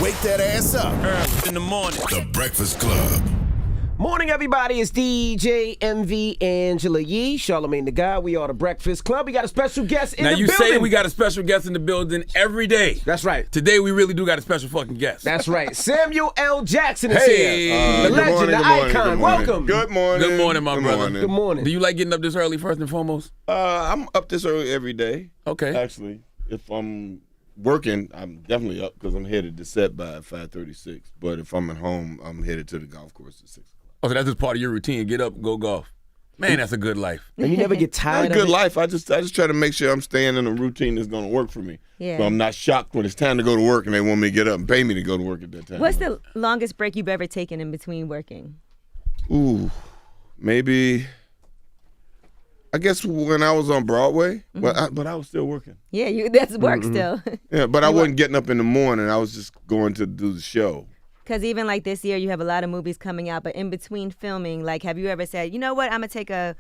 Wake that ass up. Early in the morning. The Breakfast Club. Morning, everybody. It's DJ MV Angela Yee, Charlamagne the Guy. We are the Breakfast Club. We got a special guest in the building. Now, you say we got a special guest in the building every day. That's right. Today, we really do got a special fucking guest. That's right. Samuel L. Jackson is Hey. here. The legend, the icon. Welcome. Good morning. Good morning, my brother. Good morning. Do you like getting up this early, first and foremost? I'm up this early every day. Okay. Actually, if I'm working, I'm definitely up because I'm headed to set by 5:36. But if I'm at home, I'm headed to the golf course at 6 o'clock. Oh, so that's just part of your routine. Get up, go golf. Man, that's a good life. And you never get tired Not a of good life. I just try to make sure I'm staying in a routine that's going to work for me. Yeah. So I'm not shocked when it's time to go to work and they want me to get up and pay me to go to work at that time. What's the longest break you've ever taken in between working? Ooh, maybe. I guess when I was on Broadway, but I was still working. Yeah, that's work still. Yeah, but I wasn't getting up in the morning. I was just going to do the show. Because even like this year, you have a lot of movies coming out, but in between filming, like, have you ever said, you know what, I'm going to take a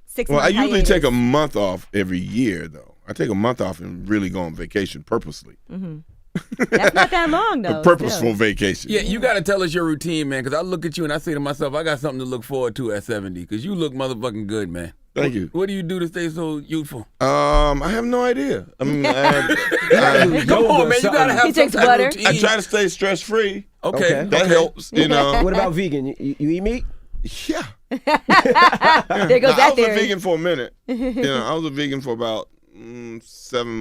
6 month Well, I usually hiatus? take a month off every year, though. I take a month off and really go on vacation purposely. That's not that long, though. A purposeful still. vacation. Yeah, you got to tell us your routine, man, because I look at you and I say to myself, I got something to look forward to at 70, because you look motherfucking good, man. Thank you. What do you do to stay so youthful? I have no idea. I mean, Come on, man, you got to have He some takes type butter. of routine. I try to stay stress-free. Okay. That helps, you know. What about vegan? You eat meat? Yeah. There goes Now, I that was a theory. vegan for a minute. I was a vegan for about 7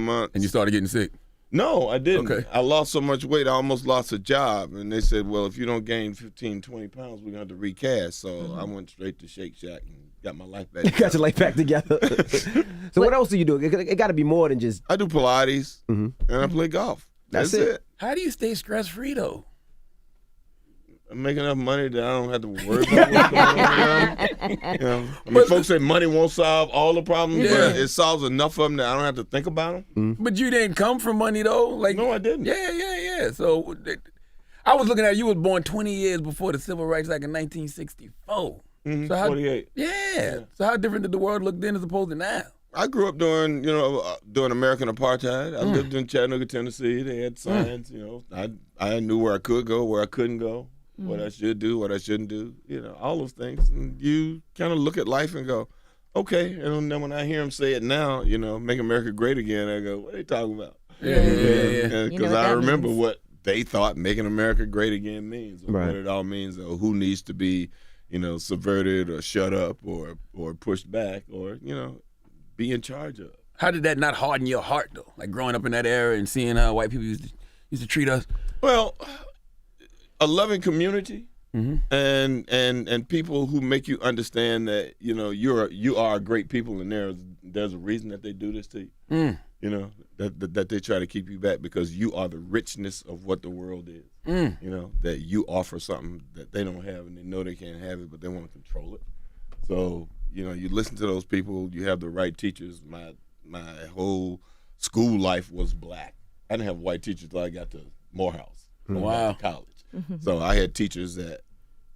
months. And you started getting sick. No, I didn't. Okay. I lost so much weight, I almost lost a job. And they said, well, if you don't gain 15, 20 pounds, we're going to have to recast. So I went straight to Shake Shack and got my life back. You got your life back together. So what else do you do? It got to be more than just... I do Pilates and I play golf. That's That's it. it. How do you stay stress-free, though? I make enough money that I don't have to worry about what's going on. You know? I mean, folks say money won't solve all the problems, Yeah. but it solves enough of them that I don't have to think about them. But you didn't come from money, though? Like, No, I didn't. Yeah. So I was looking at you was born 20 years before the Civil Rights Act in 1964. So how, 48. Yeah. So how different did the world look then as opposed to now? I grew up during American apartheid. I lived in Chattanooga, Tennessee. They had signs, I knew where I could go, where I couldn't go, what I should do, what I shouldn't do, all those things. And you kind of look at life and go, okay. And then when I hear them say it now, make America great again, I go, what are they talking about? Yeah. Because You know what I that remember means. what they thought making America great again means, or Right. what it all means, or who needs to be, subverted or shut up or pushed back or, be in charge of. How did that not harden your heart, though? Like growing up in that era and seeing how white people used to treat us? Well, a loving community and people who make you understand that, you are great people and there's a reason that they do this to you. That they try to keep you back because you are the richness of what the world is. That you offer something that they don't have and they know they can't have it, but they want to control it. So, you listen to those people, you have the right teachers. My whole school life was black. I didn't have white teachers until I got to Morehouse. When I got to college. So I had teachers that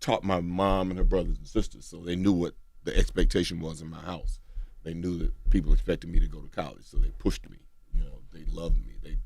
taught my mom and her brothers and sisters, so they knew what the expectation was in my house. They knew that people expected me to go to college, so they pushed me. They loved me.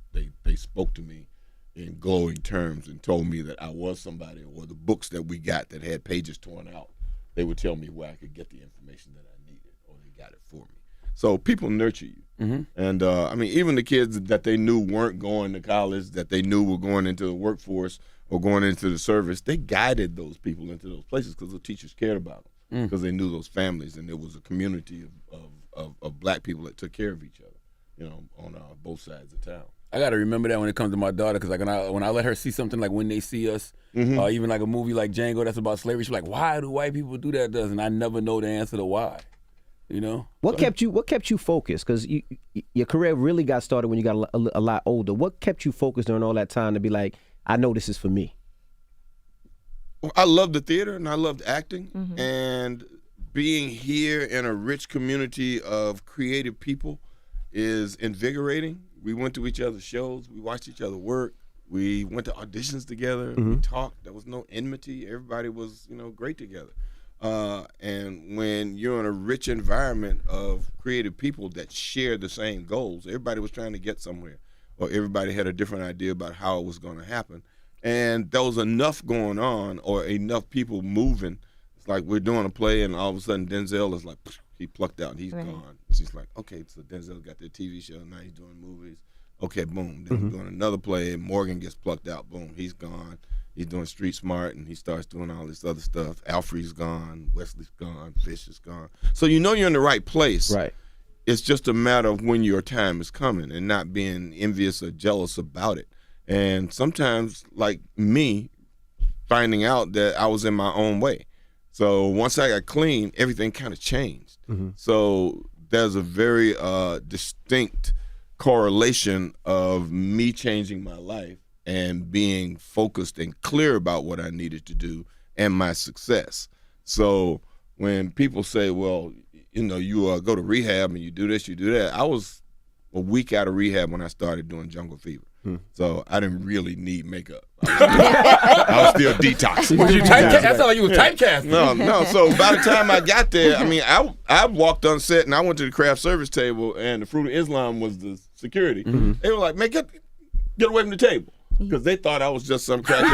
They spoke to me in glowing terms and told me that I was somebody, or the books that we got that had pages torn out, they would tell me where I could get the information that I needed, or they got it for me. So people nurture you. And, even the kids that they knew weren't going to college, that they knew were going into the workforce or going into the service, they guided those people into those places because the teachers cared about them, because they knew those families, and there was a community of black people that took care of each other, on both sides of town. I got to remember that when it comes to my daughter, because when I let her see something like When They See Us, even like a movie like Django that's about slavery, she's like, why do white people do that to us? And I never know the answer to why. What kept you focused? Because your career really got started when you got a lot older. What kept you focused during all that time to be like, I know this is for me? I loved the theater and I loved acting, and being here in a rich community of creative people is invigorating. We went to each other's shows. We watched each other work. We went to auditions together. We talked. There was no enmity. Everybody was, great together. And when you're in a rich environment of creative people that share the same goals, everybody was trying to get somewhere, or everybody had a different idea about how it was going to happen. And there was enough going on or enough people moving. It's like we're doing a play and all of a sudden Denzel is like, he plucked out and he's gone. She's like, okay, so Denzel got their TV show, now he's doing movies. Okay, boom. Then we're doing another play and Morgan gets plucked out, boom, he's gone. He's doing Street Smart and he starts doing all this other stuff. Alfred's gone, Wesley's gone, Fish is gone. So you know you're in the right place. Right. It's just a matter of when your time is coming and not being envious or jealous about it. And sometimes, like me, finding out that I was in my own way. So once I got clean, everything kind of changed. So there's a very distinct correlation of me changing my life and being focused and clear about what I needed to do and my success. So when people say, well, you know, you go to rehab and you do this, you do that, I was a week out of rehab when I started doing Jungle Fever. So I didn't really need makeup. I was still detoxing. Was you typecast? That sounded like you was typecast. No. So by the time I got there, I mean, I walked on set and I went to the craft service table and the Fruit of Islam was the security. They were like, man, get away from the table. Because they thought I was just some crackhead.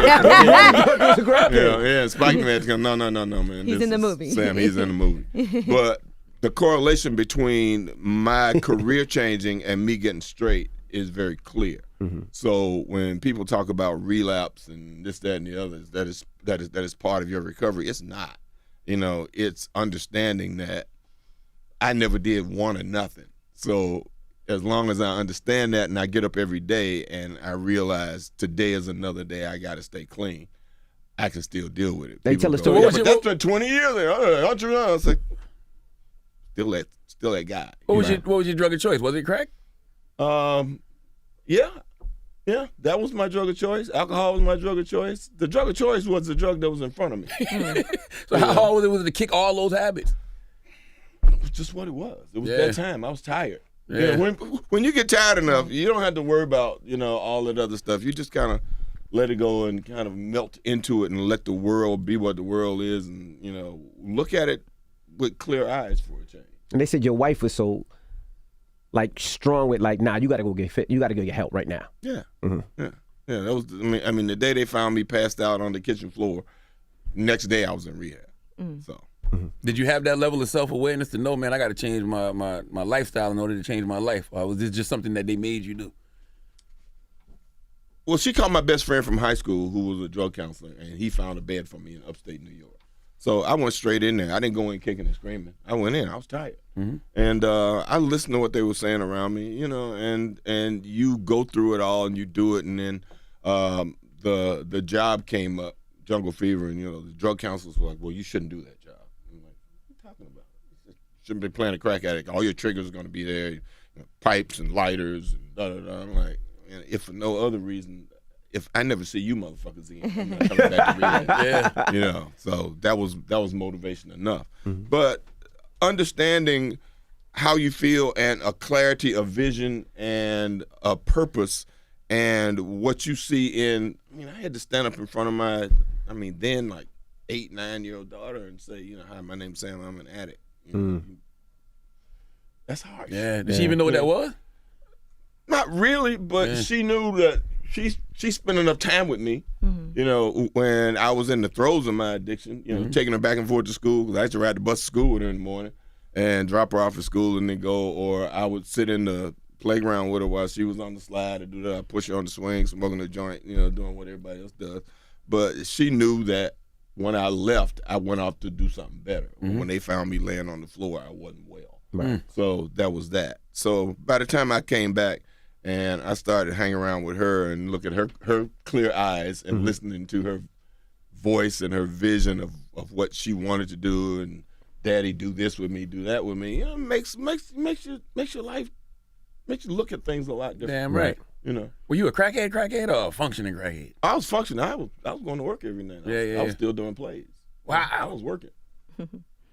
Yeah, Spike Man's going, no, man. He's in the movie. Sam, he's in the movie. But the correlation between my career changing and me getting straight is very clear. So when people talk about relapse and this, that, and the others, that is part of your recovery. It's not. You know, it's understanding that I never did one or nothing. So as long as I understand that and I get up every day and I realize today is another day, I got to stay clean, I can still deal with it. They tell a go, story. yeah, but that's been 20 years there. Don't you know? It's like, still that guy. What was your drug of choice? Was it crack? Yeah, that was my drug of choice. Alcohol was my drug of choice. The drug of choice was the drug that was in front of me. So how hard was it to kick all those habits? It was just what it was. It was that time. I was tired. Yeah. You know, when you get tired enough, you don't have to worry about, you know, all that other stuff. You just kind of let it go and kind of melt into it and let the world be what the world is and, you know, look at it with clear eyes for a change. And they said your wife was so like strong with like, nah, you got to go get fit. You got to go get help right now. Yeah. Yeah. That was. I mean, the day they found me passed out on the kitchen floor, next day I was in rehab. So. Did you have that level of self-awareness to know, man, I got to change my lifestyle in order to change my life? Or was this just something that they made you do? Well, she called my best friend from high school who was a drug counselor, and he found a bed for me in upstate New York. So I went straight in there. I didn't go in kicking and screaming. I went in. I was tired. And I listened to what they were saying around me, you know, and you go through it all and you do it. And then the job came up, Jungle Fever, and, you know, the drug counselors were like, well, you shouldn't do that job. I'm like, what are you talking about? You shouldn't be playing a crack addict. All your triggers are going to be there, you know, pipes and lighters and da-da-da. I'm like, if for no other reason, if I never see you motherfuckers again, I'm not coming back to rehab. You know, so that was motivation enough. But understanding how you feel and a clarity of vision and a purpose and what you see in, I mean, I had to stand up in front of my, then like 8, 9-year-old daughter and say, you know, hi, my name's Sam, I'm an addict. You know, that's hard. Yeah. Did she even know what that was? Not really, but she knew that she spent enough time with me, you know, when I was in the throes of my addiction, you know, taking her back and forth to school, because I used to ride the bus to school with her in the morning and drop her off at school and then go, or I would sit in the playground with her while she was on the slide and do that. I'd push her on the swing, smoking a joint, you know, doing what everybody else does. But she knew that when I left, I went off to do something better. When they found me laying on the floor, I wasn't well. So that was that. So by the time I came back, and I started hanging around with her and look at her clear eyes and listening to her voice and her vision of what she wanted to do, and Daddy, do this with me, do that with me. You know, makes your life, makes you look at things a lot different. Damn right. You know. Were you a crackhead or a functioning crackhead? I was functioning. I was going to work every night. I was still doing plays. Wow. I was working.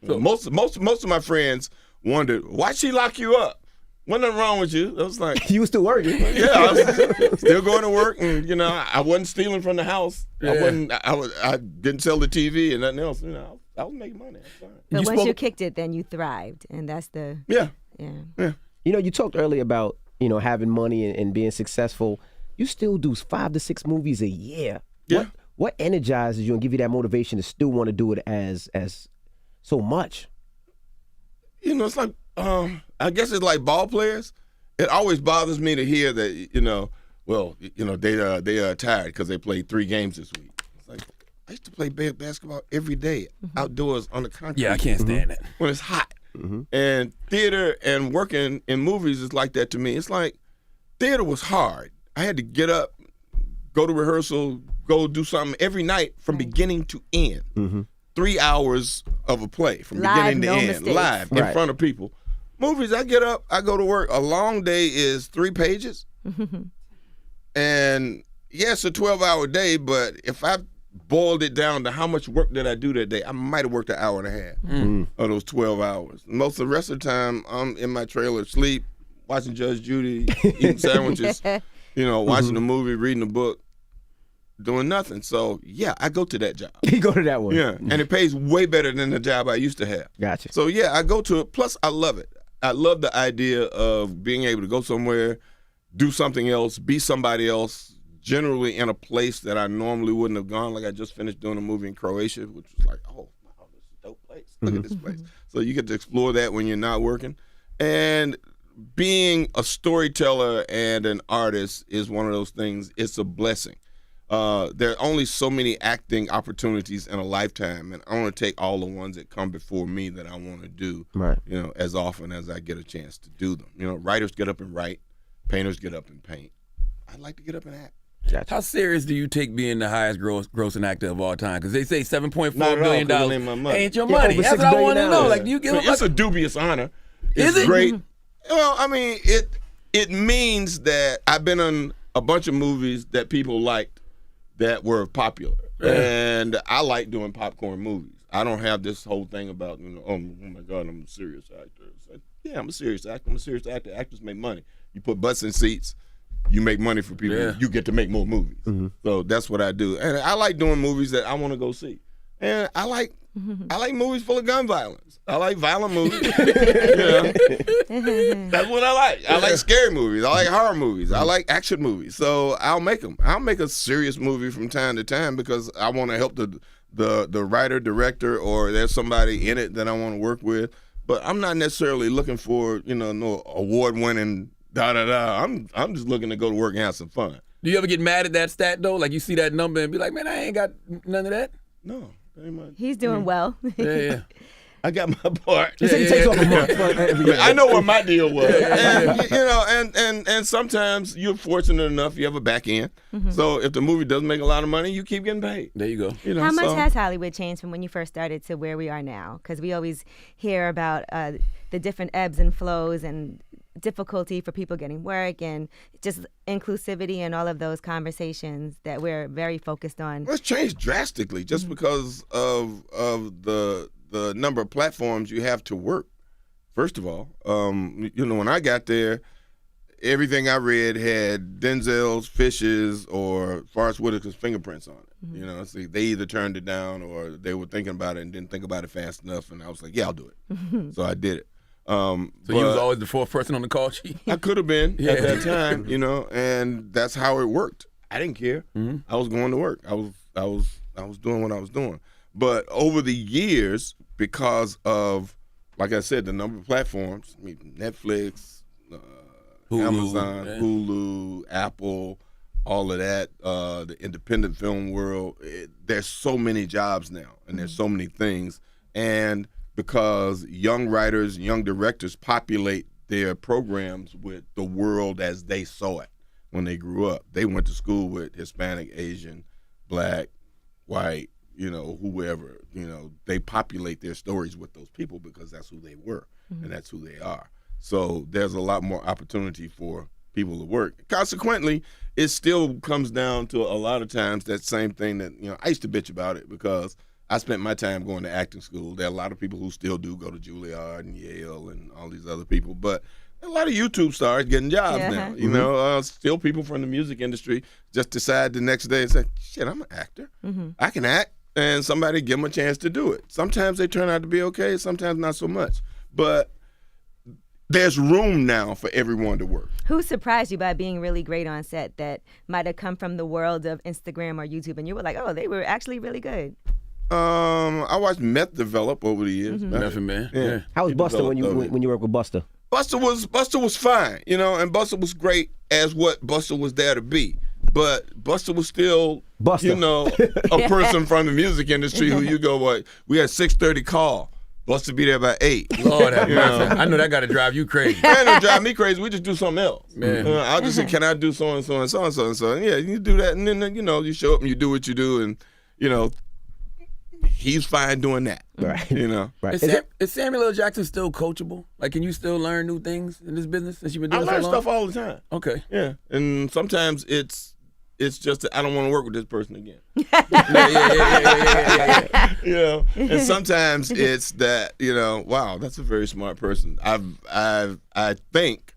So most of my friends wondered, why'd she lock you up? Wasn't nothing wrong with you. I was like, you was still working. Yeah, I was still going to work, and you know, I wasn't stealing from the house. I didn't sell the TV and nothing else. You know, I was making money. That's fine. But once you kicked it, then you thrived, and that's the yeah. You know, you talked earlier about, you know, having money and being successful. You still do 5 to 6 movies a year. Yeah. What energizes you and give you that motivation to still want to do it as so much? You know, it's like I guess it's like ball players. It always bothers me to hear that they are tired because they played 3 games this week. It's like I used to play basketball every day outdoors on the concrete. Yeah, I can't stand that. When it's hot. And theater and working in movies is like that to me. It's like theater was hard. I had to get up, go to rehearsal, go do something every night from beginning to end. 3 hours of a play from Live, beginning to no end, mistakes. live in front of people. Movies, I get up, I go to work. A long day is 3 pages. And yes, a 12-hour day, but if I boiled it down to how much work did I do that day, I might have worked an hour and a half of those 12 hours. Most of the rest of the time, I'm in my trailer, sleep, watching Judge Judy, eating sandwiches, watching a movie, reading a book, doing nothing. So, yeah, I go to that job. You go to that one. Yeah, and it pays way better than the job I used to have. Gotcha. So, yeah, I go to it. Plus, I love it. I love the idea of being able to go somewhere, do something else, be somebody else, generally in a place that I normally wouldn't have gone. Like I just finished doing a movie in Croatia, which was like, oh, wow, this is a dope place. Look at this place. So you get to explore that when you're not working. And being a storyteller and an artist is one of those things. It's a blessing. There are only so many acting opportunities in a lifetime, and I want to take all the ones that come before me that I want to do, as often as I get a chance to do them. Writers get up and write. Painters get up and paint. I'd like to get up and act. How serious do you take being the highest grossing actor of all time? Because they say $7.4 Not at all, billion 'cause it ain't my money. ain't your Yeah, money. over That's $6 what I want to billion. know. Like, do you give It's a dubious honor. Is It's it? great. Well, I mean, it means that I've been on a bunch of movies that people liked that were popular. And I like doing popcorn movies. I don't have this whole thing about, oh my God, I'm a serious actor. It's like, yeah, I'm a serious actor. I'm a serious actor. Actors make money. You put butts in seats. You make money for people. Yeah. You get to make more movies. So that's what I do. And I like doing movies that I want to go see. And I like movies full of gun violence. I like violent movies. That's what I like. I like scary movies. I like horror movies. I like action movies. So I'll make them. I'll make a serious movie from time to time because I want to help the writer, director, or there's somebody in it that I want to work with. But I'm not necessarily looking for, no award-winning da-da-da. I'm just looking to go to work and have some fun. Do you ever get mad at that stat, though? Like, you see that number and be like, man, I ain't got none of that? No, that ain't much. He's doing well. Yeah. I got my part. He said he takes off a month every year. I know what my deal was. And sometimes you're fortunate enough you have a back end. So if the movie doesn't make a lot of money, you keep getting paid. There you go. How much has Hollywood changed from when you first started to where we are now? Because we always hear about the different ebbs and flows and difficulty for people getting work and just inclusivity and all of those conversations that we're very focused on. Well, it's changed drastically just because of the number of platforms you have to work. First of all, when I got there, everything I read had Denzel's, Fish's, or Forrest Whitaker's fingerprints on it. So they either turned it down or they were thinking about it and didn't think about it fast enough. And I was like, yeah, I'll do it. So I did it. So you was always the fourth person on the call sheet? I could have been at that time, and that's how it worked. I didn't care. I was going to work. I was doing what I was doing. But over the years, because of, like I said, the number of platforms, Netflix, Hulu, Amazon, Hulu, Apple, all of that, the independent film world, there's so many jobs now, and there's so many things. And because young writers, young directors populate their programs with the world as they saw it when they grew up. They went to school with Hispanic, Asian, Black, white, whoever. They populate their stories with those people because that's who they were and that's who they are. So there's a lot more opportunity for people to work. Consequently, it still comes down to a lot of times that same thing that, I used to bitch about it because I spent my time going to acting school. There are a lot of people who still do go to Juilliard and Yale and all these other people, but a lot of YouTube stars getting jobs now. Still people from the music industry just decide the next day and say, shit, I'm an actor. I can act, and somebody give them a chance to do it. Sometimes they turn out to be okay, sometimes not so much. But there's room now for everyone to work. Who surprised you by being really great on set that might have come from the world of Instagram or YouTube, and you were like, oh, they were actually really good? I watched Meth develop over the years. Method Man. Yeah. How was Buster when you worked with Buster? Buster was fine, and Buster was great as what Buster was there to be. But Buster was still, Buster. a person from the music industry who you go, what? We had 6:30 call. Buster be there by 8. Lord have mercy. I know that got to drive you crazy. Man, don't drive me crazy. We just do something else. Man. I'll just say, can I do so and so and so and so and so? And yeah, you do that, and then you show up and you do what you do, and he's fine doing that. Right. Right. Is Samuel L. Jackson still coachable? Like, can you still learn new things in this business since you've been doing it so long? I learn stuff all the time. Okay. Yeah, and sometimes it's just that I don't want to work with this person again. Yeah. And sometimes it's that wow, that's a very smart person. I think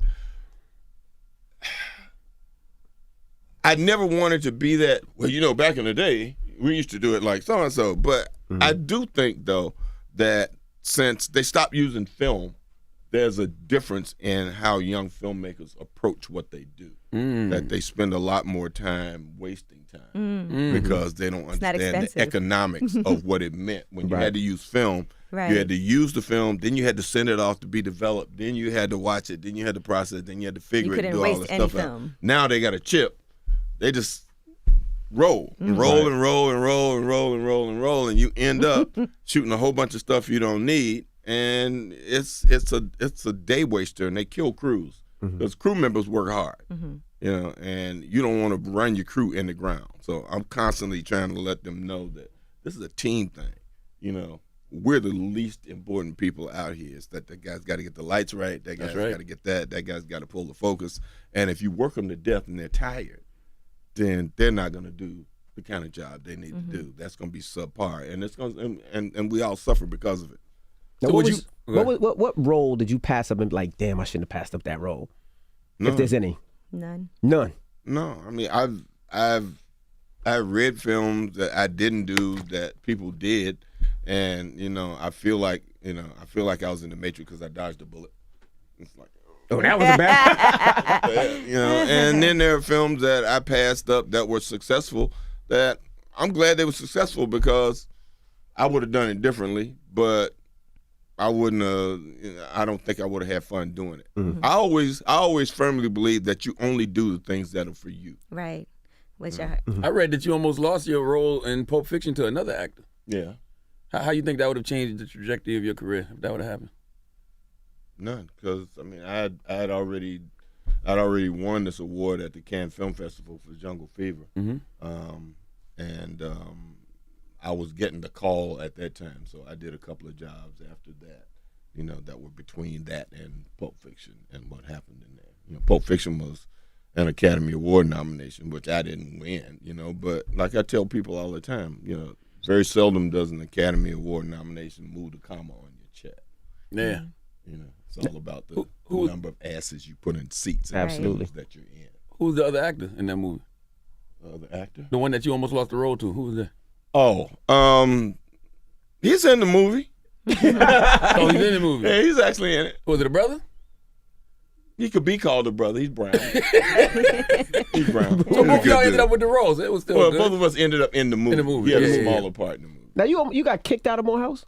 I never wanted to be that. Well, back in the day, we used to do it like so and so. But I do think though that since they stopped using film, there's a difference in how young filmmakers approach what they do. That they spend a lot more time wasting time because they don't understand the economics of what it meant. When you had to use film, you had to use the film, then you had to send it off to be developed, then you had to watch it, then you had to process it, then you had to figure it and do all this stuff out. Now they got a chip. They just roll and roll and roll and roll and roll and roll and roll, and you end up shooting a whole bunch of stuff you don't need. And it's a day waster, and they kill crews because crew members work hard, and you don't want to run your crew in the ground. So I'm constantly trying to let them know that this is a team thing. We're the least important people out here. It's that guy's got to get the lights right. That guy's got to get that. That guy's got to pull the focus. And if you work them to death and they're tired, then they're not going to do the kind of job they need to do. That's going to be subpar, and it's going and we all suffer because of it. Now, what role did you pass up and be like, damn, I shouldn't have passed up that role? None. If there's any. None. No. I mean, I've read films that I didn't do that people did, and I feel like I was in the Matrix because I dodged a bullet. It's like, oh, that was a bad. And then there are films that I passed up that were successful. That I'm glad they were successful because I would have done it differently, but I wouldn't have. I don't think I would have had fun doing it. I always firmly believe that you only do the things that are for you. Right. Which I read that you almost lost your role in Pulp Fiction to another actor. Yeah. How you think that would have changed the trajectory of your career if that would have happened? None, because I mean, I had already won this award at the Cannes Film Festival for Jungle Fever, and I was getting the call at that time, so I did a couple of jobs after that, that were between that and Pulp Fiction and what happened in there. Pulp Fiction was an Academy Award nomination, which I didn't win, but like I tell people all the time, very seldom does an Academy Award nomination move the comma on your check. Yeah. It's all about the number of asses you put in seats and Absolutely. that you're in. Who's the other actor in that movie? The other actor? The one that you almost lost the role to. Who was that? Oh, he's in the movie. Oh, he's in the movie. Yeah, he's actually in it. Was it a brother? He could be called a brother. He's brown. He's brown. So both of y'all ended up with the roles. It was still good. Both of us ended up in the movie. In the movie. He had Yeah, a smaller part in the movie. Now you got kicked out of Morehouse?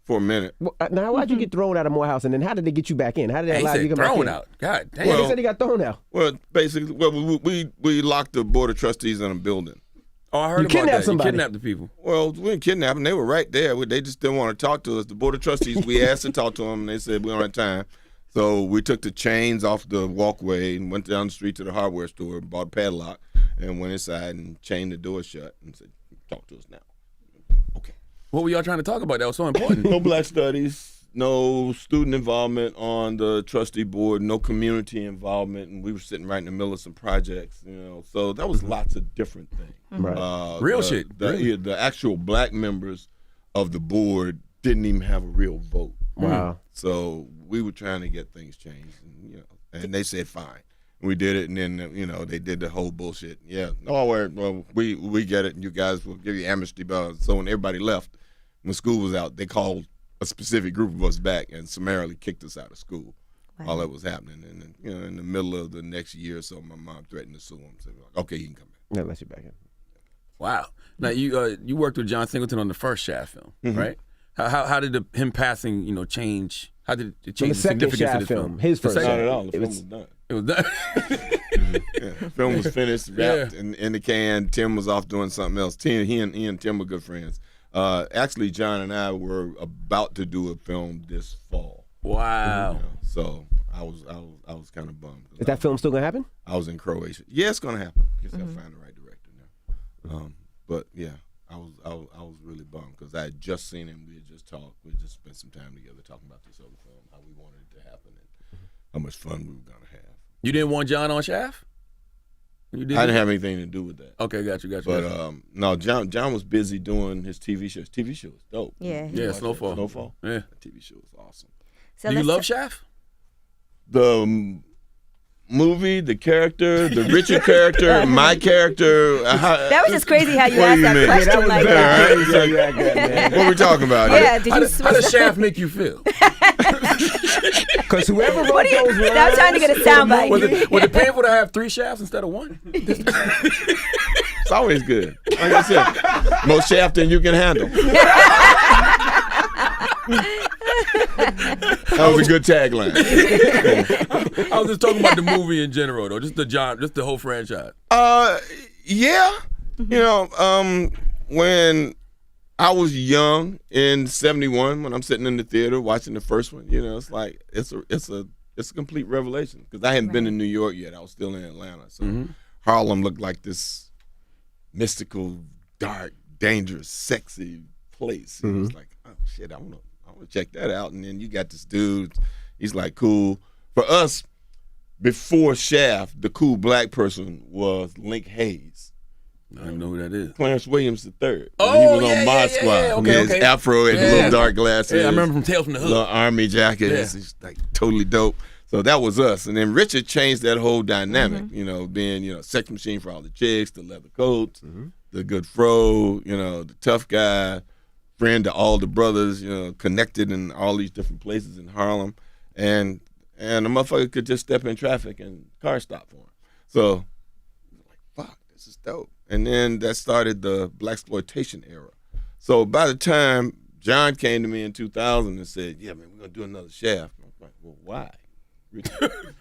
For a minute. Now why'd you get thrown out of Morehouse, and then how did they get you back in? How did they allow you to come back in? Thrown out. God damn. Yeah, they said he got thrown out. Well, basically, we locked the board of trustees in a building. Oh, I heard about kidnapped that. somebody. You kidnapped the people. Well, we didn't kidnap them. They were right there. They just didn't want to talk to us. The board of trustees, we asked to talk to them, and they said we don't have time. So we took the chains off the walkway and went down the street to the hardware store, bought a padlock, and went inside and chained the door shut and said, talk to us now. Okay. What were y'all trying to talk about that was so important? No black studies, no student involvement on the trustee board, no community involvement, and we were sitting right in the middle of some projects, So that was lots of different things. Right. Real shit. The actual black members of the board didn't even have a real vote. Wow. So we were trying to get things changed, and they said fine. We did it, and then they did the whole bullshit. Yeah, well, we get it, and you guys will give you amnesty. So when everybody left, when school was out, they called a specific group of us back and summarily kicked us out of school. while that was happening. And in the middle of the next year or so, my mom threatened to sue him. So okay, he can come back. Yeah, let you back in. Wow. Now you worked with John Singleton on the first Shaft film, right? How did him passing change? How did it change the significance Shaft of the film? His first. Not at all. The film was done. It was done. The film was finished, wrapped in the can. Tim was off doing something else. He and Tim were good friends. Actually, John and I were about to do a film this fall. Wow. So I was kind of bummed. Is that film still gonna happen? I was in Croatia. Yeah, it's gonna happen. I guess I'll find the right director now. But yeah, I was really bummed because I had just seen him. We had just talked. We had just spent some time together talking about this other film, how we wanted it to happen, and how much fun we were gonna have. You didn't want John on Shaft? I didn't have anything to do with that. Okay, got you. But no, John was busy doing his TV shows. TV show was dope. Yeah. Yeah, Snowfall. Snowfall. Yeah. That TV show was awesome. So Do you let's love Shaft? The movie, the character, the Richard character, my character. That was just crazy how you What asked do you that mean? question like that. What are we talking about? Yeah, did How you does switch? Shaft make you feel? Because whoever wrote What are you? those lines, Stop trying to get a soundbite. Was it painful to have 3 shafts instead of 1? It's always good. Like I said, more shaft than you can handle. That was a good tagline. I was just talking about the movie in general, though. Just the whole franchise. Yeah. When I was young in '71, when I'm sitting in the theater watching the first one, it's like it's a complete revelation because I hadn't been in New York yet. I was still in Atlanta, so Harlem looked like this mystical, dark, dangerous, sexy place. It was like, oh shit, I want to check that out. And then you got this dude. He's like cool. For us, before Shaft, the cool black person was Link Hayes. I don't even know who that is. Clarence Williams III. Oh, he was yeah, on Mod yeah, Squad. yeah, okay, He had his afro and little dark glasses. Yeah, I remember from Tales from the Hood. Little army jacket. Yeah. It's like totally dope. So that was us. And then Richard changed that whole dynamic, being, sex machine for all the chicks, the leather coats, the good fro, the tough guy, friend to all the brothers, connected in all these different places in Harlem. And a motherfucker could just step in traffic and car stop for him. So, like, fuck, this is dope. And then that started the blaxploitation era. So by the time John came to me in 2000 and said, yeah, man, we're going to do another Shaft. I'm like, well, why?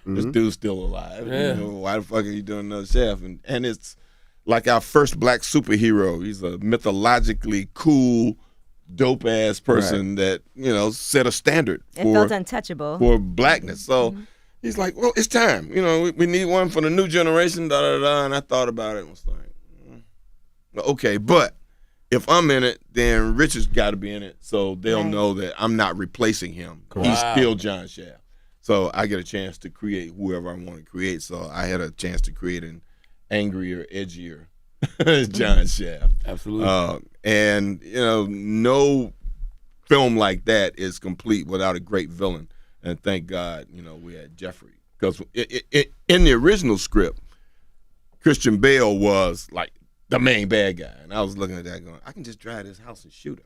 This dude's still alive. Yeah. Why the fuck are you doing another Shaft? And it's like our first black superhero. He's a mythologically cool, dope-ass person that, set a standard It felt untouchable. for blackness. So he's like, well, it's time. We need one for the new generation, da-da-da. And I thought about it and was like, okay, but if I'm in it, then Richard's got to be in it so they'll know that I'm not replacing him. He's still John Shaft. So I get a chance to create whoever I want to create. So I had a chance to create an angrier, edgier John Shaft. Absolutely. And, no film like that is complete without a great villain. And thank God, we had Jeffrey. Because in the original script, Christian Bale was like the main bad guy. And I was looking at that going, I can just drive this house and shoot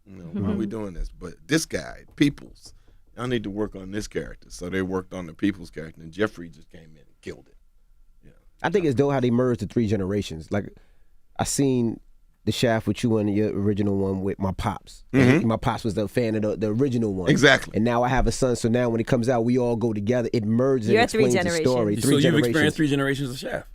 him. Why are we doing this? But this guy, Peoples, I need to work on this character. So they worked on the Peoples character, and Jeffrey just came in and killed it. I think it's dope how they merged the 3 generations. Like, I seen the Shaft with you and your original one with my pops. My pops was a fan of the original one. Exactly. And now I have a son, so now when it comes out, we all go together. It merges You're and explains 3 the generations. story. So you've experienced 3 generations of Shaft.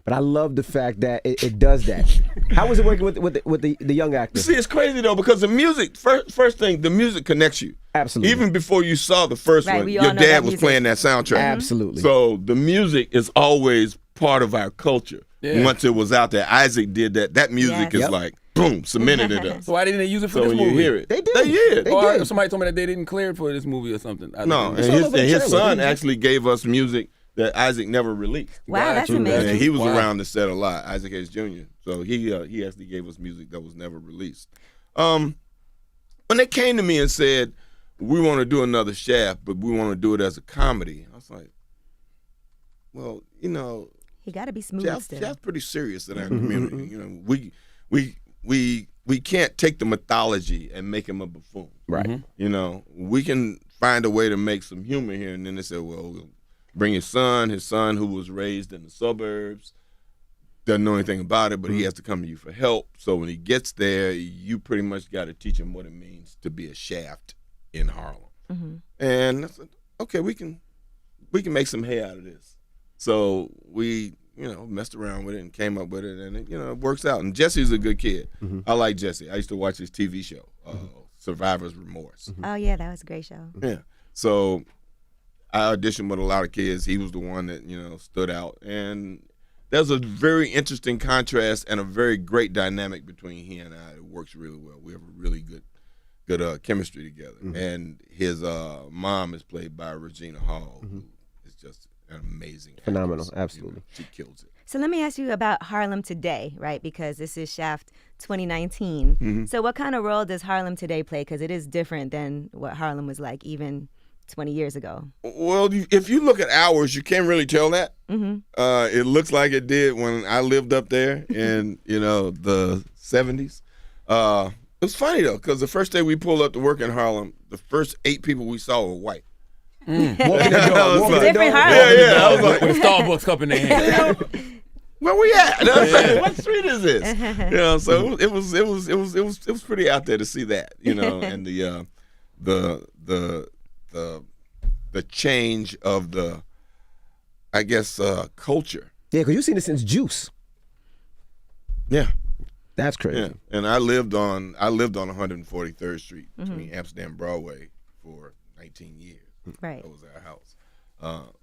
But I love the fact that it does that. How was it working with the young actor? See, it's crazy though because the music. First thing, the music connects you. Absolutely. Even before you saw the first Right, one, we all your know dad that was music. playing that soundtrack. Absolutely. So the music is always part of our culture. Yeah. Once it was out there, Isaac did that. That music Yes. is Yep. like boom, cemented in us. So why didn't they use it for So this when movie? you hear it, They did. They did. They did. Somebody told me that they didn't clear it for this movie or something. No, and It's all over the his trailer, son didn't it? actually gave us music that Isaac never released. Wow, that's Gotcha. amazing. And he was Wow. around the set a lot, Isaac Hayes Jr. So he actually gave us music that was never released. When they came to me and said, we want to do another Shaft, but we want to do it as a comedy, I was like, well, He got to be smooth Shaft's still. pretty serious in our community. We can't take the mythology and make him a buffoon. Right. We can find a way to make some humor here. And then they said, well, we'll bring his son who was raised in the suburbs, doesn't know anything about it, but he has to come to you for help. So when he gets there, you pretty much got to teach him what it means to be a shaft in Harlem. And I said, okay, we can make some hay out of this. So we, messed around with it and came up with it, and it works out. And Jesse's a good kid. I like Jesse. I used to watch his TV show, Survivor's Remorse. Oh yeah, that was a great show. Yeah. So I auditioned with a lot of kids. He was the one that stood out, and there's a very interesting contrast and a very great dynamic between he and I. It works really well. We have a really good chemistry together. And his mom is played by Regina Hall, who is just an amazing Phenomenal, actress. absolutely. She kills it. So let me ask you about Harlem today, right? Because this is Shaft 2019. So what kind of role does Harlem today play? Because it is different than what Harlem was like even 20 years ago. Well, if you look at ours, you can't really tell that. It looks like it did when I lived up there in the 70s. It was funny though, because the first day we pulled up to work in Harlem, the first 8 people we saw were white. Different Harlem. Yeah. I was like, with a Starbucks cup in their hand. where we at? What street is this? So it was pretty out there to see that, and the change of the, I guess, culture. Yeah, because you've seen it since Juice. Yeah. That's crazy. Yeah, and I lived on 143rd Street between Amsterdam and Broadway for 19 years. Right. That was our house.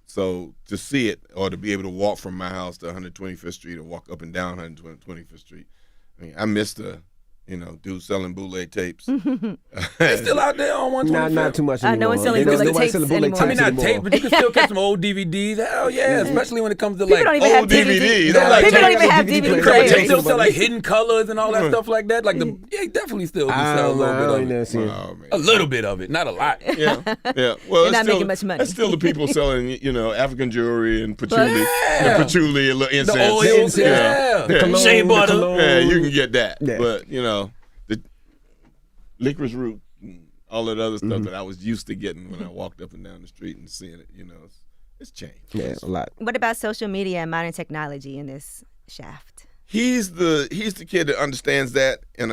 So to see it, or to be able to walk from my house to 125th Street, or walk up and down 125th Street, I missed the dude selling bootleg tapes. They still out there on 125th. Not too much anymore. No one's selling bootleg tapes anymore. I mean, not tape, but you can still catch some old DVDs. Hell yeah, especially when it comes to People don't even have old DVDs. People don't even have DVD They players. still sell like hidden colors and all that stuff like that. Like definitely still be selling a little bit of it. Oh, man. A little bit of it, not a lot. Yeah. Well, You're not making much money. That's still the people selling, African jewelry and patchouli, patchouli and little incense. The oils, The shea butter. cologne. Yeah, you can get that. Yeah. But, the licorice root and all that other stuff that I was used to getting when I walked up and down the street and seeing it, it's changed. Yeah, a lot. What about social media and modern technology in this Shaft? He's the kid that understands that in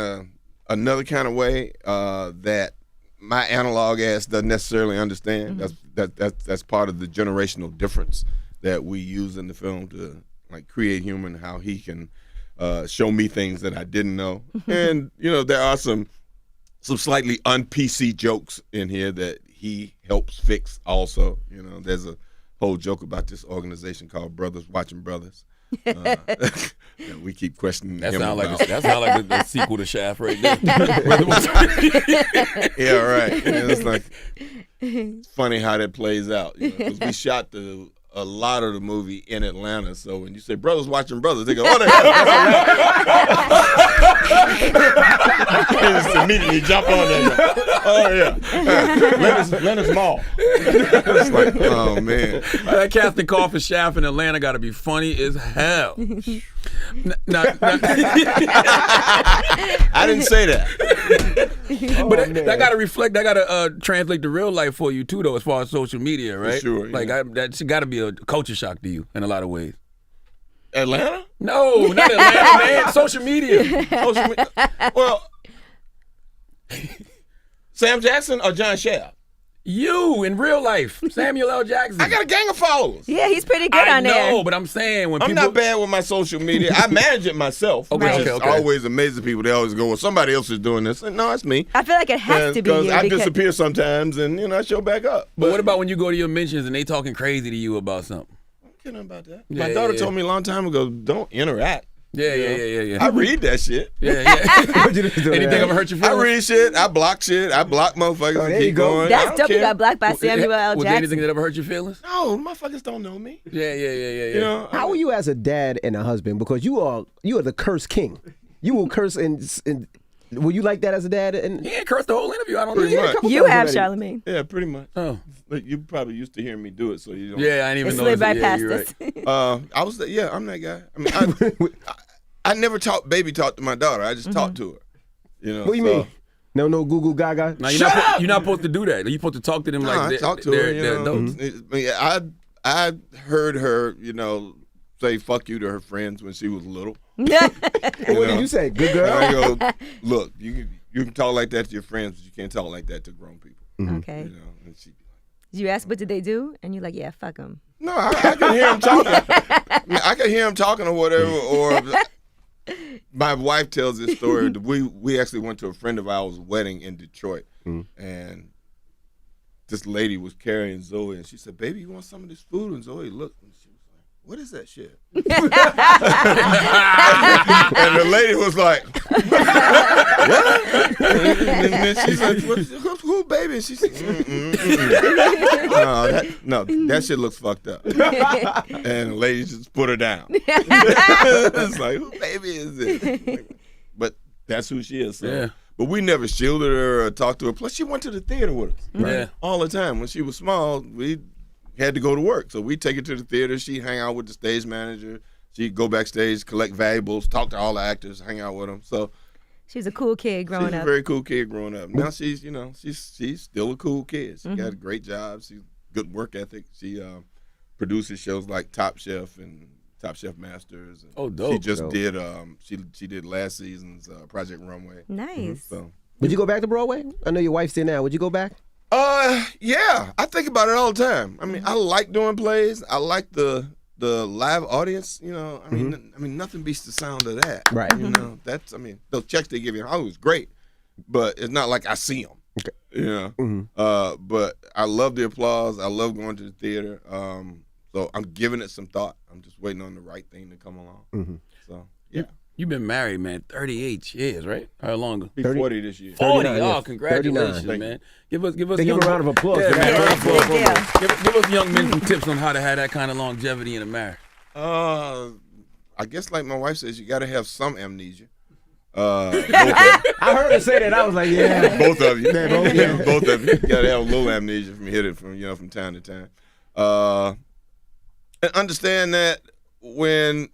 another kind of way that my analog ass doesn't necessarily understand. That's part of the generational difference that we use in the film to create humor, and how he can show me things that I didn't know. And there are some slightly un-PC jokes in here that he helps fix also. There's a whole joke about this organization called Brothers Watching Brothers. We keep questioning That him sounds about. like the sequel to Shaft right there. Yeah, right. And it's funny how that plays out, because we shot a lot of the movie in Atlanta. So when you say Brothers Watching Brothers, they go, oh, the hell? They just immediately jump on that. Oh, yeah. Leonard's Mall. It's like, oh, man. That casting call for Shaft in Atlanta got to be funny as hell. I didn't say that. But that got to reflect, that got to translate to real life for you too, though, as far as social media, right? Sure. That's got to be a culture shock to you in a lot of ways. Atlanta? No, not Atlanta, man. Social media. Well, Sam Jackson or John Shaft? You in real life, Samuel L. Jackson. I got a gang of followers. Yeah, he's pretty good I on there. know, but I'm saying when I'm people. not bad with my social media. I manage it myself. Okay, which okay. always amazes people. They always go, well, somebody else is doing this. No, it's me. I feel like it has to be you. I because disappear sometimes, and I show back up. But what about when you go to your mentions and they talking crazy to you about something? I'm kidding about that. Yeah, My daughter yeah. told me a long time ago, don't interact. Yeah. I read that shit. Yeah. Anything ever hurt your I feelings? read shit. I block motherfuckers. Oh, and there keep you go. going. I That's don't dope. You care. got blocked by Samuel L. Was there anything Jackson. that ever hurt your feelings? No, motherfuckers don't know me. Yeah. How are you as a dad and a husband? Because you are the curse king. You will curse and will you like that as a dad? And He ain't cursed the whole interview. I don't Pretty know. much. You have Charlamagne. Yeah, pretty much. Oh. But you probably used to hearing me do it, so you don't. Yeah, I didn't It even know. slid right past you're us. right. I was. I'm that guy. I mean, I never baby talk to my daughter. I just talk to her. what do you mean? No Google Gaga. No, you're not supposed to do that. You're supposed to talk to them like I talked to her. they're adults. I heard her, say "fuck you" to her friends when she was little. What did you say? Good girl. I go, look, you can talk like that to your friends, but you can't talk like that to grown people. Okay. And she'd be like, Did you ask what did they do? And you're like, yeah, fuck them. no, I can hear him talking. I can hear him talking or whatever. Or my wife tells this story. We actually went to a friend of ours' wedding in Detroit, and this lady was carrying Zoe, and she said, "Baby, you want some of this food?" And Zoe looked, and she was like, "What is that shit?" And the lady was like, "What?" And then she said, "Who, baby?" And she said, No, that shit looks fucked up." And the lady just put her down. It's like, who baby is this? But that's who she is. So. Yeah. But we never shielded her or talked to her. Plus, she went to the theater with us Yeah. all the time. When she was small, we had to go to work. So we'd take her to the theater. She'd hang out with the stage manager. She'd go backstage, collect valuables, talk to all the actors, hang out with them. So She was a cool kid growing she's up. a very cool kid growing up. Now she's still a cool kid. She got a great job. She's good work ethic. She produces shows like Top Chef and Top Chef Masters. And Oh, dope. She just Dope. did she did last season's Project Runway. Nice. So Would you go back to Broadway? I know your wife's there now. Would you go back? yeah, I think about it all the time. I mean, I like doing plays. I like the live audience. I mean, nothing beats the sound of that. Right. Those checks they give you in Hollywood is great, but it's not like I see them. Okay. But I love the applause. I love going to the theater. So I'm giving it some thought. I'm just waiting on the right thing to come along. So yeah, You've been married, man, 38 years, right? Or longer? be 40 this year. 40. 39, Oh, yeah. congratulations, 39. man. Give us They give a round of applause. Yeah, for that. man, round of big applause. deal. Give us young men some tips on how to have that kind of longevity in a marriage. I guess like my wife says, you got to have some amnesia. I heard her say that. I was like, yeah. Both of you. Yeah. Both of you. You got to have a little amnesia from hitting from time to time. And understand that when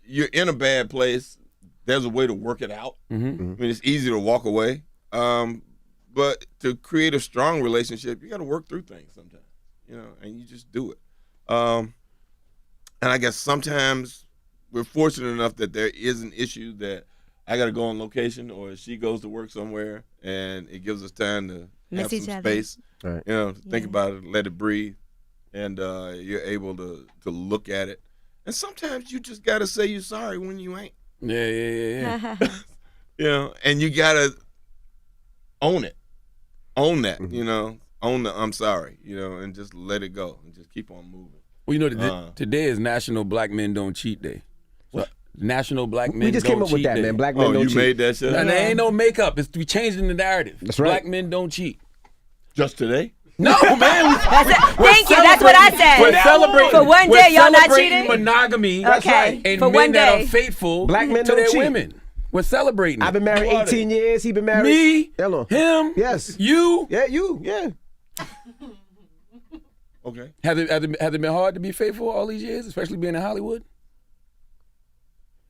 you're in a bad place, there's a way to work it out. I mean, it's easy to walk away. But to create a strong relationship, you got to work through things sometimes, and you just do it. And I guess sometimes we're fortunate enough that there is an issue that I got to go on location or she goes to work somewhere, and it gives us time to Miss have each some other. space, Right. think about it, let it breathe, and you're able to look at it. And sometimes you just got to say you're sorry when you ain't. Yeah. And you got to own it. Own that, own the I'm sorry, and just let it go and just keep on moving. Well, today is National Black Men Don't Cheat Day. So, National Black Men We just Don't came up with Cheat that, Day. man. Black men don't you cheat. made that shit? And there ain't no makeup. We changing the narrative. That's right. Black men don't cheat. Just today? No, man. Thank you. That's what I said. We're celebrating. For one we're day, y'all not celebrating cheating? monogamy. Okay. And For men one that day. are faithful Black men to don't their cheat. women. We're celebrating. I've been married 18 years. He been married. Me, Hello. him, Yes. you. Yeah, you. Yeah. Okay. Has it been hard to be faithful all these years, especially being in Hollywood?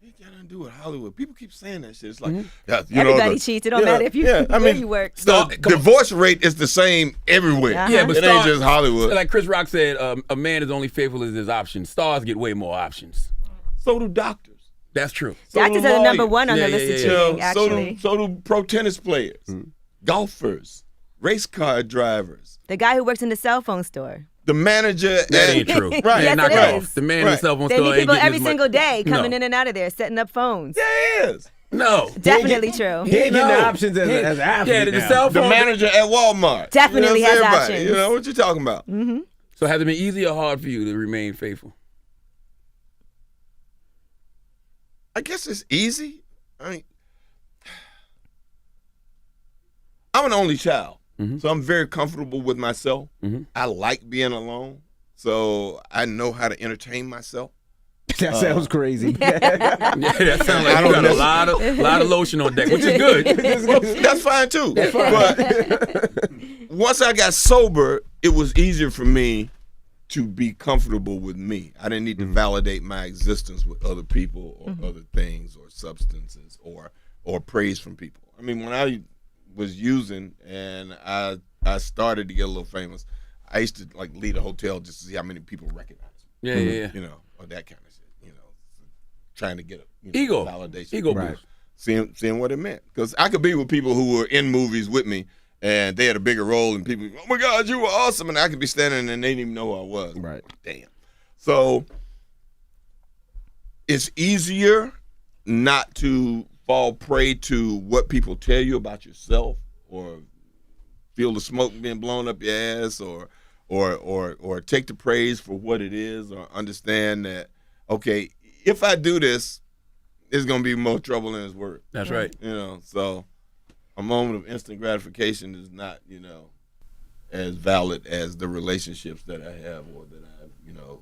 It got nothing to do with Hollywood. People keep saying that shit. It's like, Everybody cheats. It don't matter if you where you work. The divorce rate is the same everywhere. Uh-huh. Yeah, but it ain't just Hollywood. Like Chris Rock said, a man is only faithful as his options. Stars get way more options. So do doctors. That's true. So Doctors do are the number lawyers. one on Yeah, the list yeah, of yeah. cheating, actually. So do pro tennis players, golfers, race car drivers, The guy who works in the cell phone store. the manager. That ain't true. Right. Man, Yes, knock it it is. off. The man in Right. the cell phone They store need ain't people getting every as much- single day coming No. in and out of there, setting up phones. Yeah, it is. No. Definitely true. He ain't getting No. the options as an athlete. Yeah, the now. cell The phone. manager at Walmart. Definitely has everybody. options. You know what you talking about? So has it been easy or hard for you to remain faithful? I guess it's easy. I'm an only child, so I'm very comfortable with myself. I like being alone, so I know how to entertain myself. That sounds crazy. Yeah, that sounds like I you don't got a lot of lotion on deck, which is good. Well, that's fine too. But once I got sober, it was easier for me to be comfortable with me. I didn't need to validate my existence with other people or other things or substances or praise from people. I mean, when I was using, and I started to get a little famous. I used to like leave a hotel just to see how many people recognize me. Yeah. You know, or that kind of shit. You know, trying to get a Ego validation. Ego Right. boost. Seeing what it meant. Because I could be with people who were in movies with me, and they had a bigger role, and people, oh my God, you were awesome, and I could be standing and they didn't even know who I was. Right. Damn. So it's easier not to fall prey to what people tell you about yourself, or feel the smoke being blown up your ass, or take the praise for what it is, or understand that, okay, if I do this, it's gonna be more trouble than it's worth. That's right. You know, so a moment of instant gratification is not, you know, as valid as the relationships that I have, or that I've, you know,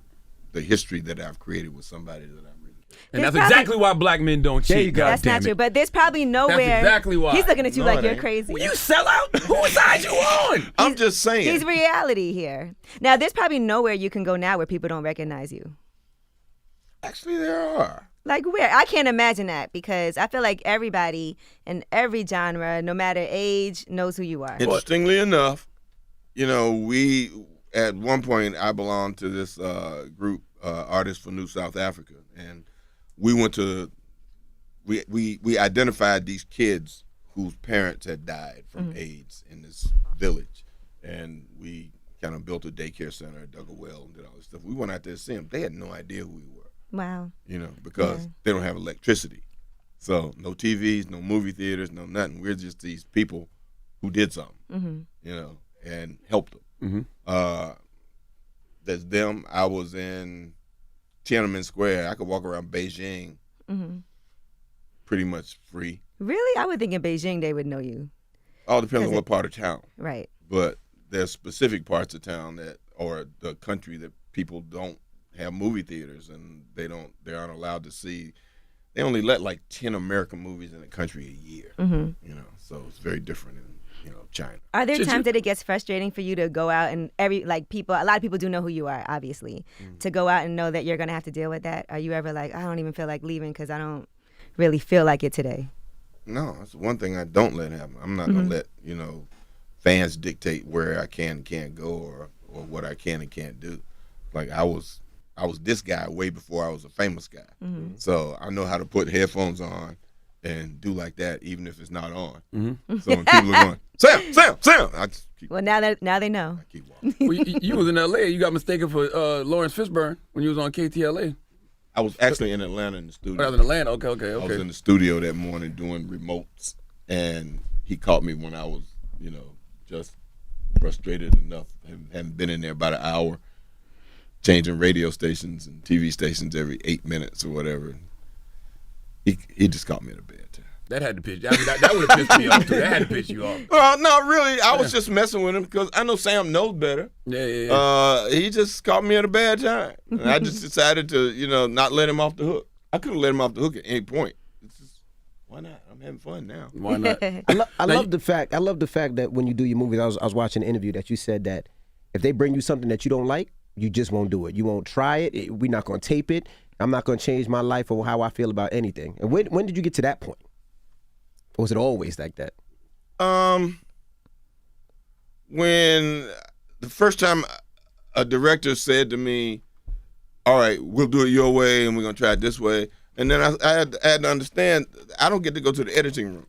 the history that I've created with somebody that I'm really. And There's that's exactly why black men don't There you cheat. go. God That's damn not it. true. But there's probably nowhere. That's exactly why. He's looking at you No, like it you're ain't. crazy. Will you sell out? Whose side you on? I'm just saying. He's reality here. Now, there's probably nowhere you can go now where people don't recognize you. Actually, there are. Like where? I can't imagine that, because I feel like everybody in every genre, no matter age, knows who you are. Interestingly enough, you know, we at one point I belonged to this group, Artists for New South Africa, and we went to we identified these kids whose parents had died from AIDS in this village, and we kind of built a daycare center, dug a well, and did all this stuff. We went out there to see them. They had no idea who we were. Wow. You know, because they don't have electricity. So no TVs, no movie theaters, no nothing. We're just these people who did something, you know, and helped them. That's them. I was in Tiananmen Square. I could walk around Beijing pretty much free. Really? I would think in Beijing they would know you. All depends on what part of town. Right. But there's specific parts of town that, or the country, that people don't have movie theaters, and they aren't allowed to see. They only let like 10 American movies in the country a year. You know, so it's very different in, you know, China. Are there times that it gets frustrating for you to go out and a lot of people do know who you are, obviously, to go out and know that you're going to have to deal with that? Are you ever like, I don't even feel like leaving because I don't really feel like it today? No, that's one thing I don't let happen. I'm not going to let, you know, fans dictate where I can and can't go, or what I can and can't do. Like I was this guy way before I was a famous guy. So I know how to put headphones on and do like that, even if it's not on. So when people are going, Sam, I just keep, Well, now they know. I keep walking. Well, you was in L.A. You got mistaken for Lawrence Fishburne when you was on KTLA. I was actually in Atlanta in the studio. I was in Atlanta. Okay. I was in the studio that morning doing remotes, and he caught me when I was, you know, just frustrated enough. Hadn't been in there about an hour, changing radio stations and TV stations every 8 minutes or whatever. He just caught me at a bad time. That had to piss you. I mean, that would have pissed me off too. That had to piss you off. Well, no, really, I was just messing with him because I know Sam knows better. Yeah. He just caught me at a bad time. And I just decided to, you know, not let him off the hook. I could have let him off the hook at any point. It's just, why not? I'm having fun now. Why not? I love the fact that when you do your movies, I was watching an interview that you said that if they bring you something that you don't like, you just won't do it. You won't try it. We're not going to tape it. I'm not going to change my life or how I feel about anything. And when did you get to that point? Or was it always like that? When the first time a director said to me, all right, we'll do it your way and we're going to try it this way. And then I had to understand, I don't get to go to the editing room.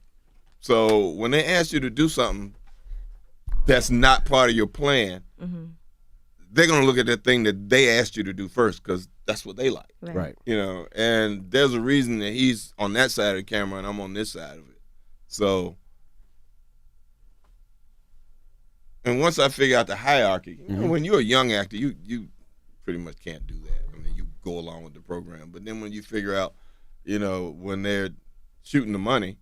So when they ask you to do something that's not part of your plan, they're going to look at that thing that they asked you to do first, because that's what they like. Right. You know, and there's a reason that he's on that side of the camera and I'm on this side of it. So, and once I figure out the hierarchy, you know, when you're a young actor, you pretty much can't do that. I mean, you go along with the program. But then when you figure out, you know, when they're shooting the money,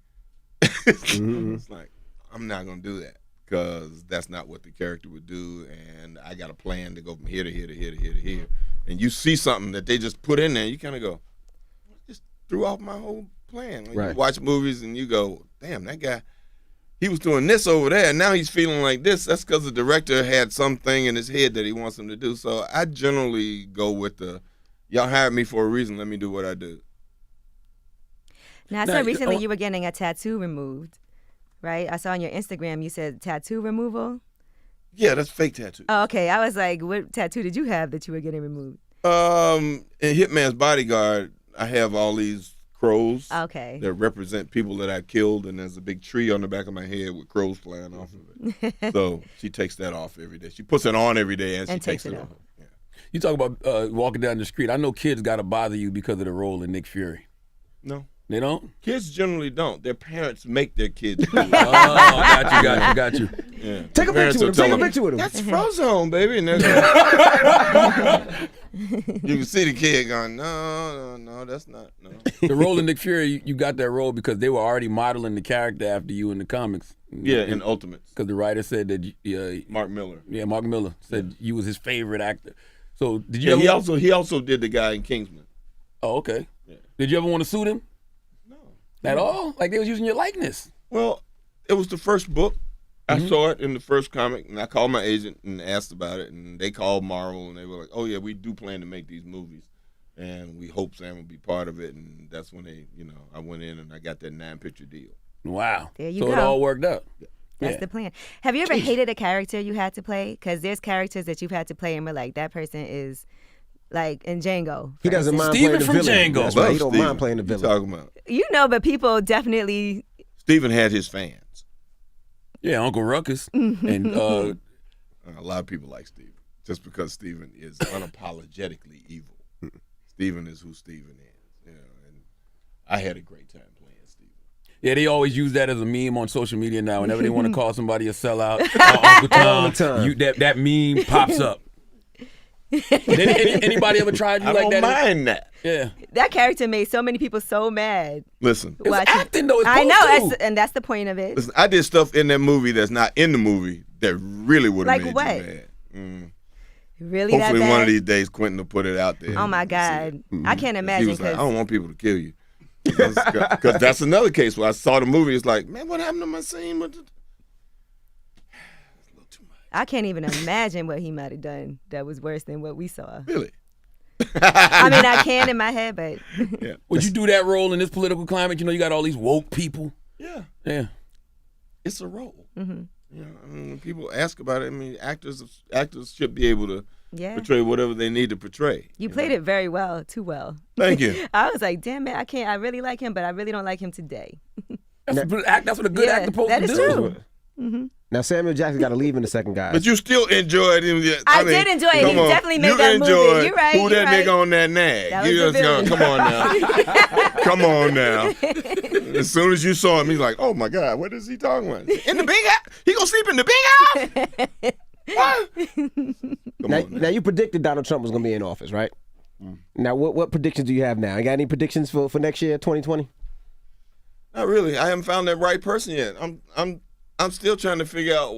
it's like, I'm not going to do that, because that's not what the character would do. And I got a plan to go from here to here to here to here to here. And you see something that they just put in there, you kind of go, just threw off my whole plan. When you watch movies and you go, damn, that guy, he was doing this over there, and now he's feeling like this. That's because the director had something in his head that he wants him to do. So I generally go with y'all hired me for a reason, let me do what I do. Now, I said recently you were getting a tattoo removed. right? I saw on your Instagram you said tattoo removal. Yeah, that's fake tattoo. Oh, okay. I was like, what tattoo did you have that you were getting removed? In Hitman's Bodyguard, I have all these crows Okay. that represent people that I killed, and there's a big tree on the back of my head with crows flying off of it. So she takes that off every day. She puts it on every day, and she takes it off. Yeah. You talk about walking down the street. I know kids got to bother you because of the role in Nick Fury. No. They don't? Kids generally don't. Their parents make their kids do it. Got you. Yeah. Take a Parents picture with him. will tell Take a them, picture with him. That's Frozone, baby. And you can see the kid going, no, that's not. No. The role in Nick Fury, you got that role because they were already modeling the character after you in the comics. Yeah, in Ultimates. Because the writer said that Mark Miller. Yeah, Mark Miller said you was his favorite actor. So did you? Yeah, ever... he also did the guy in Kingsman. Oh, okay. Yeah. Did you ever want to sue them? No. At all? Like they was using your likeness? Well, it was the first book. I saw it in the first comic, and I called my agent and asked about it, and they called Marvel, and they were like, "Oh yeah, we do plan to make these movies, and we hope Sam will be part of it." And that's when I went in and I got that 9-picture deal. Wow. There you so go. it all worked out. That's the plan. Have you ever hated a character you had to play? Because there's characters that you've had to play and we're like, that person is like in Django. He doesn't mind Steven playing the from villain. Django. That's right. He don't Steven. mind playing the What villain. you talking about? But people definitely. Steven had his fans. Yeah, Uncle Ruckus. And A lot of people like Steven just because Steven is unapologetically evil. Steven is who Steven is, and I had a great time playing Steven. yeah, they always use that as a meme on social media now. Whenever they want to call somebody a sellout, Uncle Tom, that meme pops up. Anybody ever tried you I like don't that? mind that. Yeah. That character made so many people so mad. Listen, It's watching- acting though. It's I know, supposed to. and that's the point of it. listen, I did stuff in that movie that's not in the movie that really would have Like made what? you mad. Really Hopefully that bad? one of these days Quentin will put it out there. Oh my God, I can't He imagine. was like, I 'cause- don't want people to kill you. Because that's another case where I saw the movie. It's like, man, what happened to my scene? It's a little too much. I can't even imagine what he might have done that was worse than what we saw. Really? I mean, I can in my head, but Yeah. Would you do that role in this political climate? You got all these woke people. Yeah. Yeah. It's a role. When people ask about it, actors should be able to yeah, portray whatever they need to portray. you played it very well, too well. Thank you. I was like, damn it, I can't. I really like him, but I really don't like him today. That's what a good actor supposed that to is do. true. Now Samuel Jackson got to leave in the second guy. But you still enjoyed him. I did enjoy it. He come on. definitely made you that movie. enjoyed You're right, Who you're that right. nigga on that nag? That was You the just villain. come on now. Come on now. As soon as you saw him, he's like, oh my God, what is he talking about? In the big house? He gonna sleep in the big house? What? Come on now you predicted Donald Trump was going to be in office, right? Now what predictions do you have now? You got any predictions for next year, 2020? Not really. I haven't found that right person yet. I'm still trying to figure out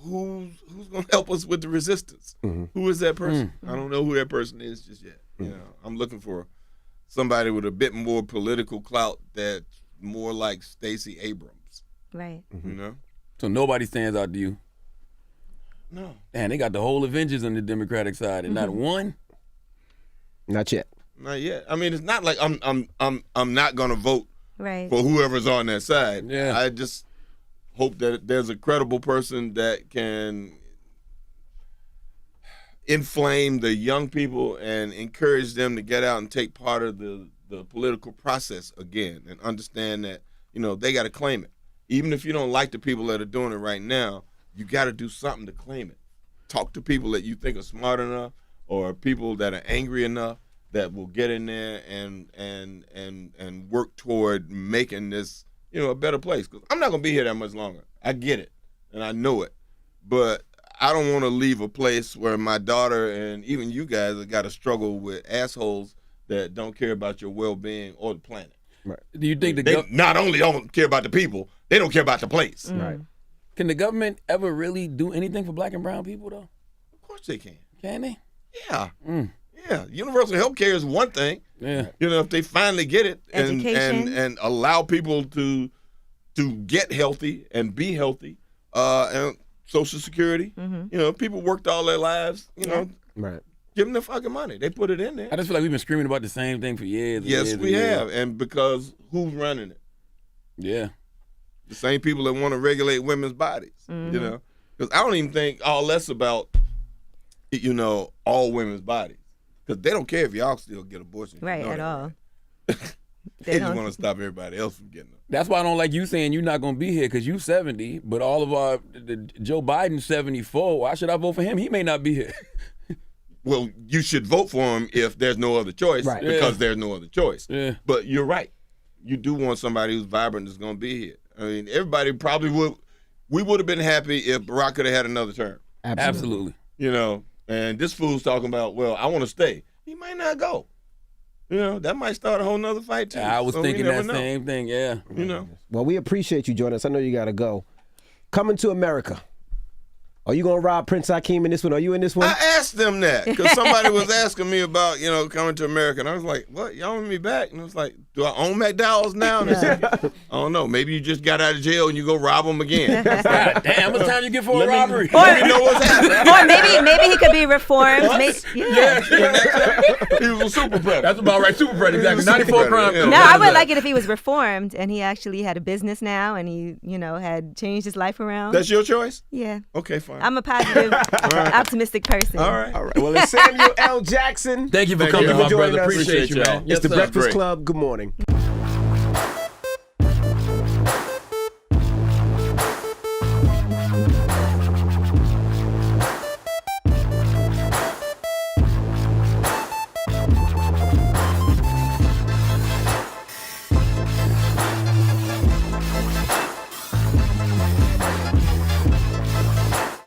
who's gonna help us with the resistance. Who is that person? I don't know who that person is just yet. I'm looking for somebody with a bit more political clout that's more like Stacey Abrams. Right. You know? So nobody stands out to you. No. Man, they got the whole Avengers on the Democratic side, and not one. Not yet. Not yet. It's not like I'm not gonna vote Right. for whoever's on that side. Yeah. I just hope that there's a credible person that can inflame the young people and encourage them to get out and take part of the political process again and understand that, they got to claim it. Even if you don't like the people that are doing it right now, you got to do something to claim it. Talk to people that you think are smart enough or people that are angry enough that will get in there and work toward making this, a better place. 'Cause I'm not going to be here that much longer. I get it, and I know it. But I don't want to leave a place where my daughter and even you guys have got to struggle with assholes that don't care about your well-being or the planet. Right. Do you think They not only don't care about the people, they don't care about the place. Right. can the government ever really do anything for black and brown people though? Of course they can. Can they? Yeah. Yeah. Universal health care is one thing. Yeah. If they finally get it Education. and allow people to get healthy and be healthy, and Social Security, people worked all their lives, Right. give them the fucking money. They put it in there. I just feel like we've been screaming about the same thing for years. And Yes, years we and years. have. And because who's running it? Yeah. The same people that want to regulate women's bodies, you know? Because I don't even think all that's about, you know, all women's bodies. Because they don't care if y'all still get abortions. Right, at all. They just want to stop everybody else from getting them. That's why I don't like you saying you're not going to be here because you 70, but all of our Joe Biden's 74. Why should I vote for him? He may not be here. Well, you should vote for him if there's no other choice, Right. because there's no other choice. Yeah. But you're right. You do want somebody who's vibrant that's going to be here. I mean, everybody probably would. We would have been happy if Barack could have had another term. Absolutely. You know, and this fool's talking about, well, I want to stay. He might not go. You know, that might start a whole nother fight too. I was So thinking we never that know. same thing, yeah. You know, Well, we appreciate you joining us. I know you got to go. Coming to America. Are you going to rob Prince Hakeem in this one? Are you in this one? I asked them that because somebody was asking me about, you know, coming to America, and I was like, "What? Y'all want me back?" And I was like, "Do I own McDowell's now?" And they said, "I don't know. Maybe you just got out of jail and you go rob them again." God damn, how much time you get for a robbery? Let me know what's happening. Or maybe he could be reformed. Yeah. He was a super predator. That's about right. Super predator, exactly. 94 crime. Yeah. No, I would like it if he was reformed and he actually had a business now and he, you know, had changed his life around. That's your choice? Yeah. Okay, fine. I'm a positive, optimistic person. All right. All right. Well, it's Samuel L. Jackson. Thank you for Thank coming, you. my Joining brother. us. Appreciate you, Appreciate man. y'all. It's Yes, the sir. Breakfast Great. Club. Good morning.